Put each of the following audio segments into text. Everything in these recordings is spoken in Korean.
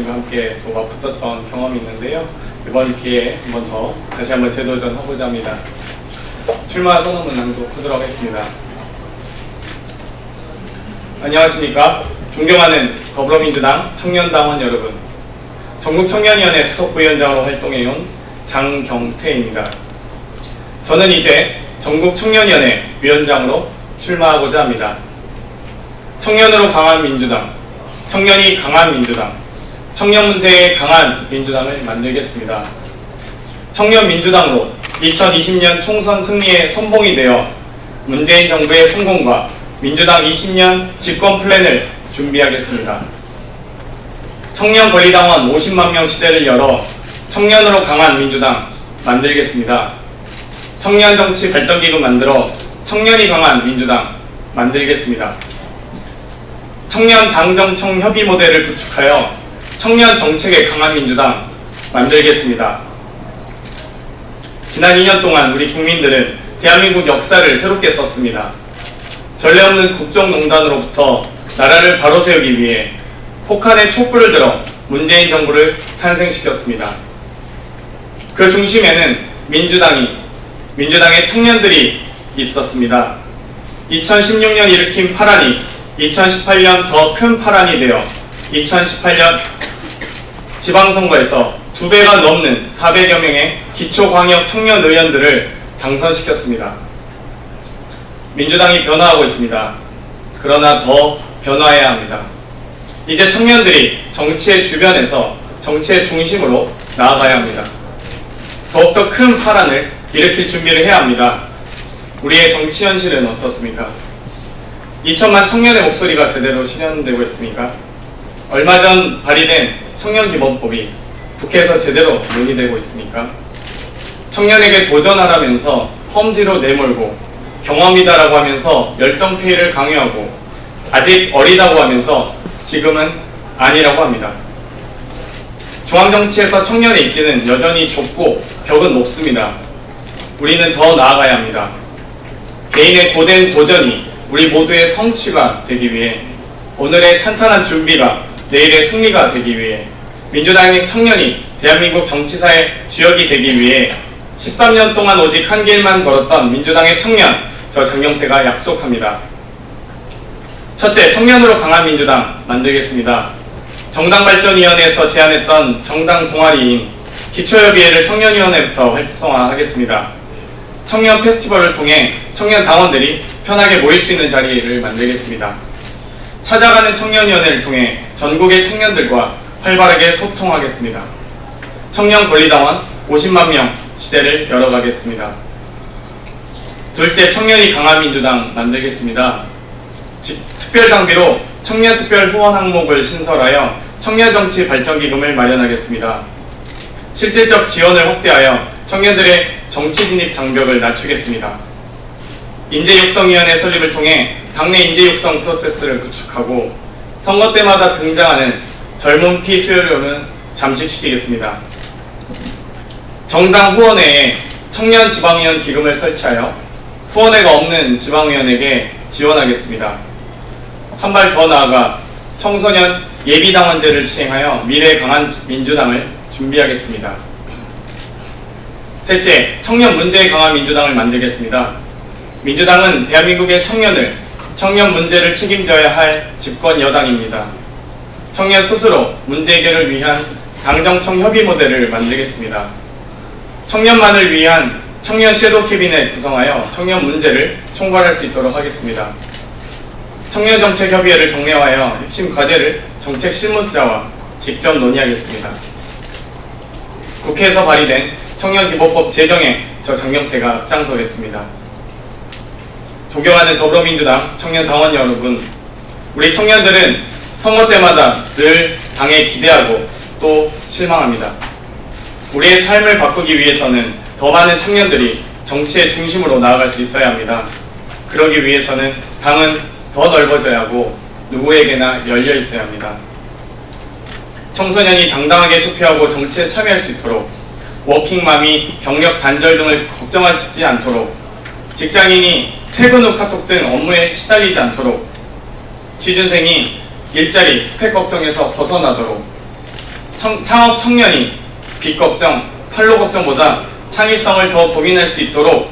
의원님과 함께 또 맞붙었던 경험이 있는데요. 이번 기회에 다시 한번 재도전하고자 합니다. 출마 선언문 낭독하도록 하겠습니다. 안녕하십니까. 존경하는 더불어민주당 청년당원 여러분, 전국청년위원회 수석부위원장으로 활동해온 장경태입니다. 저는 이제 전국청년위원회 위원장으로 출마하고자 합니다. 청년으로 강한 민주당, 청년이 강한 민주당, 청년 문제에 강한 민주당을 만들겠습니다. 청년민주당으로 2020년 총선 승리의 선봉이 되어 문재인 정부의 성공과 민주당 20년 집권 플랜을 준비하겠습니다. 청년권리당원 50만 명 시대를 열어 청년으로 강한 민주당 만들겠습니다. 청년정치 발전기금 만들어 청년이 강한 민주당 만들겠습니다. 청년 당정청 협의 모델을 구축하여 청년 정책에 강한 민주당 만들겠습니다. 지난 2년 동안 우리 국민들은 대한민국 역사를 새롭게 썼습니다. 전례 없는 국정농단으로부터 나라를 바로 세우기 위해 폭탄에 촛불을 들어 문재인 정부를 탄생시켰습니다. 그 중심에는 민주당의 청년들이 있었습니다. 2016년 일으킨 파란이 2018년 더 큰 파란이 되어 2018년 지방선거에서 2배가 넘는 400여 명의 기초광역 청년 의원들을 당선시켰습니다. 민주당이 변화하고 있습니다. 그러나 더 변화해야 합니다. 이제 청년들이 정치의 주변에서 정치의 중심으로 나아가야 합니다. 더욱더 큰 파란을 일으킬 준비를 해야 합니다. 우리의 정치 현실은 어떻습니까? 2천만 청년의 목소리가 제대로 실현되고 있습니까? 얼마 전 발의된 청년기본법이 국회에서 제대로 논의되고 있습니까? 청년에게 도전하라면서 험지로 내몰고 경험이다라고 하면서 열정페이를 강요하고 아직 어리다고 하면서 지금은 아니라고 합니다. 중앙정치에서 청년의 입지는 여전히 좁고 벽은 높습니다. 우리는 더 나아가야 합니다. 개인의 고된 도전이 우리 모두의 성취가 되기 위해, 오늘의 탄탄한 준비가 내일의 승리가 되기 위해, 민주당의 청년이 대한민국 정치사의 주역이 되기 위해 13년 동안 오직 한 길만 걸었던 민주당의 청년, 저 장경태가 약속합니다. 첫째, 청년으로 강한 민주당 만들겠습니다. 정당발전위원회에서 제안했던 정당 동아리인 기초협의회를 청년위원회부터 활성화하겠습니다. 청년 페스티벌을 통해 청년 당원들이 편하게 모일 수 있는 자리를 만들겠습니다. 찾아가는 청년위원회를 통해 전국의 청년들과 활발하게 소통하겠습니다. 청년권리당원 50만 명 시대를 열어가겠습니다. 둘째, 청년이 강한 민주당 만들겠습니다. 특별당비로 청년특별 후원 항목을 신설하여 청년정치 발전기금을 마련하겠습니다. 실질적 지원을 확대하여 청년들의 정치 진입 장벽을 낮추겠습니다. 인재육성위원회 설립을 통해 당내 인재육성 프로세스를 구축하고 선거 때마다 등장하는 젊은 피 수요료는 잠식시키겠습니다. 정당 후원회에 청년 지방위원 기금을 설치하여 후원회가 없는 지방위원에게 지원하겠습니다. 한 발 더 나아가 청소년 예비당원제를 시행하여 미래 강한 민주당을 준비하겠습니다. 셋째, 청년 문제에 강한 민주당을 만들겠습니다. 민주당은 대한민국의 청년 문제를 책임져야 할 집권 여당입니다. 청년 스스로 문제 해결을 위한 당정청 협의 모델을 만들겠습니다. 청년만을 위한 청년 섀도우 캐비넷 구성하여 청년 문제를 총괄할 수 있도록 하겠습니다. 청년정책협의회를 정례화하여 핵심 과제를 정책 실무자와 직접 논의하겠습니다. 국회에서 발의된 청년기본법 제정에 저 장경태가 앞장서겠습니다. 존경하는 더불어민주당 청년당원 여러분, 우리 청년들은 선거 때마다 늘 당에 기대하고 또 실망합니다. 우리의 삶을 바꾸기 위해서는 더 많은 청년들이 정치의 중심으로 나아갈 수 있어야 합니다. 그러기 위해서는 당은 더 넓어져야 하고 누구에게나 열려 있어야 합니다. 청소년이 당당하게 투표하고 정치에 참여할 수 있도록, 워킹맘이 경력 단절 등을 걱정하지 않도록, 직장인이 퇴근 후 카톡 등 업무에 시달리지 않도록, 취준생이 일자리, 스펙 걱정에서 벗어나도록, 창업 청년이 빚 걱정, 판로 걱정보다 창의성을 더 고민할 수 있도록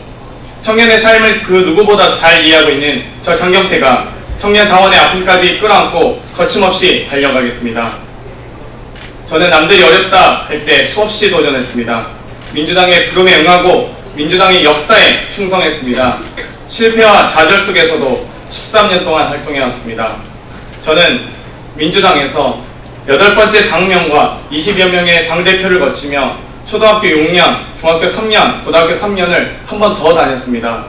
청년의 삶을 그 누구보다 잘 이해하고 있는 저 장경태가 청년 당원의 아픔까지 끌어안고 거침없이 달려가겠습니다. 저는 남들이 어렵다 할 때 수없이 도전했습니다. 민주당의 부름에 응하고 민주당의 역사에 충성했습니다. 실패와 좌절 속에서도 13년 동안 활동해왔습니다. 저는 민주당에서 8번째 당명과 20여 명의 당대표를 거치며 초등학교 6년, 중학교 3년, 고등학교 3년을 한 번 더 다녔습니다.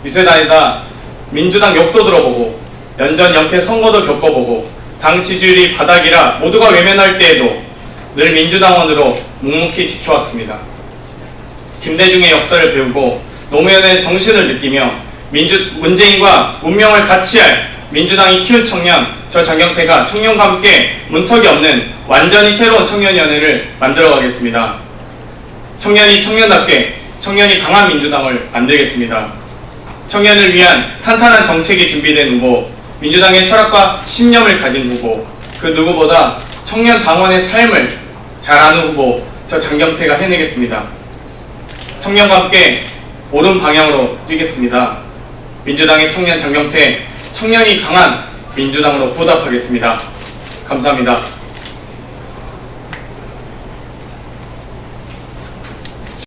유세 다니다 민주당 욕도 들어보고 연전 연패 선거도 겪어보고 당 지지율이 바닥이라 모두가 외면할 때에도 늘 민주당원으로 묵묵히 지켜왔습니다. 김대중의 역사를 배우고 노무현의 정신을 느끼며 문재인과 운명을 같이 할 민주당이 키운 청년, 저 장경태가 청년과 함께 문턱이 없는 완전히 새로운 청년위원회를 만들어가겠습니다. 청년이 청년답게 청년이 강한 민주당을 만들겠습니다. 청년을 위한 탄탄한 정책이 준비된 후보, 민주당의 철학과 신념을 가진 후보, 그 누구보다 청년 당원의 삶을 잘 아는 후보, 저 장경태가 해내겠습니다. 청년과 함께 옳은 방향으로 뛰겠습니다. 민주당의 청년 장경태, 청년이 강한 민주당으로 보답하겠습니다. 감사합니다.